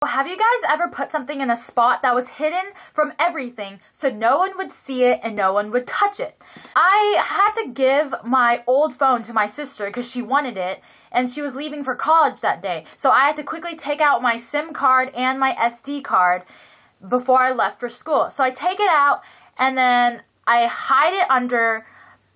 Have you guys ever put something in a spot that was hidden from everything so no one would see it and no one would touch it? I had to give my old phone to my sister because she wanted it and she was leaving for college that day. So I had to quickly take out my SIM card and my SD card before I left for school. So I take it out and then I hide it under,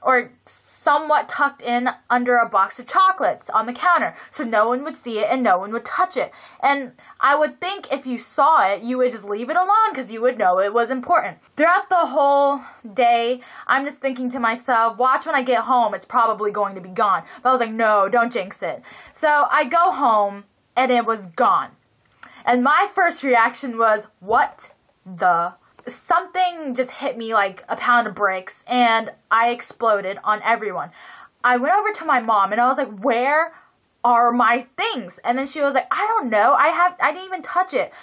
or somewhat tucked in under, a box of chocolates on the counter so no one would see it and no one would touch it. And I would think if you saw it, you would just leave it alone because you would know it was important. Throughout the whole day, I'm just thinking to myself, watch when I get home, it's probably going to be gone. But I was like, no, don't jinx it. So I go home and it was gone. And my first reaction was, what the? Something just hit me like a pound of bricks and I exploded on everyone. I went over to my mom and I was like, where are my things? And then she was like, I don't know. I didn't even touch it.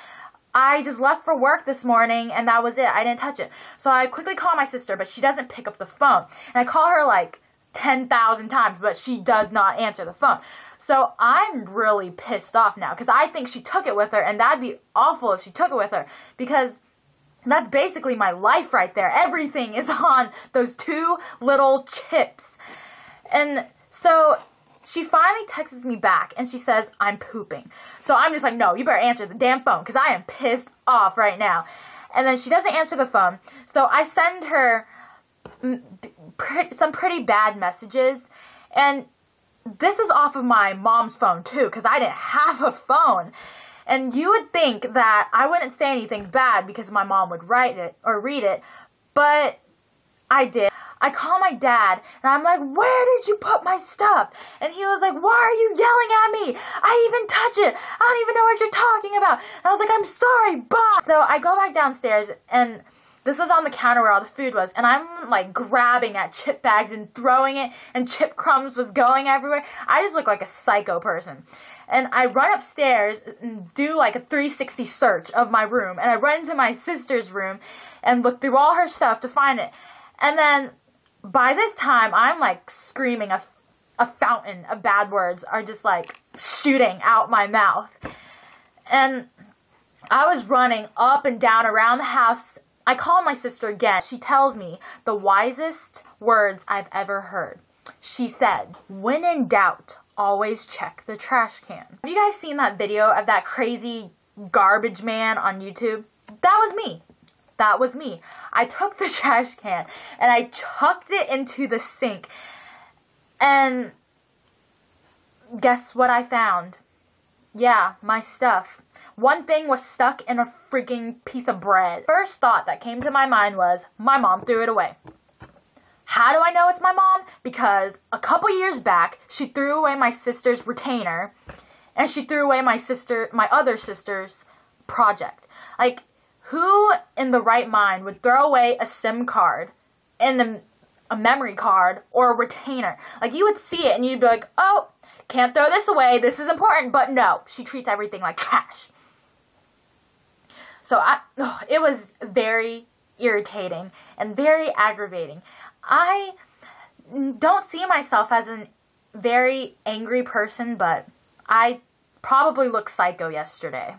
I just left for work this morning and that was it. I didn't touch it. So I quickly call my sister, but she doesn't pick up the phone. And I call her like 10,000 times, but she does not answer the phone. So I'm really pissed off now because I think she took it with her, and that'd be awful if she took it with her because that's basically my life right there. Everything is on those two little chips. And so she finally texts me back and she says, I'm pooping. So I'm just like, no, you better answer the damn phone because I am pissed off right now. And then she doesn't answer the phone. So I send her some pretty bad messages. And this was off of my mom's phone too because I didn't have a phone. And you would think that I wouldn't say anything bad because my mom would write it or read it, but I did. I call my dad, and I'm like, where did you put my stuff? And he was like, why are you yelling at me? I didn't even touch it. I don't even know what you're talking about. And I was like, I'm sorry, bye. So I go back downstairs, and this was on the counter where all the food was, and I'm like grabbing at chip bags and throwing it, and chip crumbs was going everywhere. I just look like a psycho person. And I run upstairs and do like a 360 search of my room. And I run into my sister's room and look through all her stuff to find it. And then by this time, I'm like screaming. A fountain of bad words are just like shooting out my mouth. And I was running up and down around the house. I call my sister again. She tells me the wisest words I've ever heard. She said, when in doubt, always check the trash can. Have you guys seen that video of that crazy garbage man on YouTube? That was me. That was me. I took the trash can and I chucked it into the sink. And guess what I found? Yeah, my stuff. One thing was stuck in a freaking piece of bread. First thought that came to my mind was, my mom threw it away. How do I know it's my mom? Because a couple years back, she threw away my sister's retainer, and she threw away my other sister's project. Like, who in the right mind would throw away a SIM card and a memory card or a retainer? Like, you would see it and you'd be like, oh, can't throw this away, this is important. But no, she treats everything like trash. So it was very irritating and very aggravating. I don't see myself as a very angry person, but I probably looked psycho yesterday.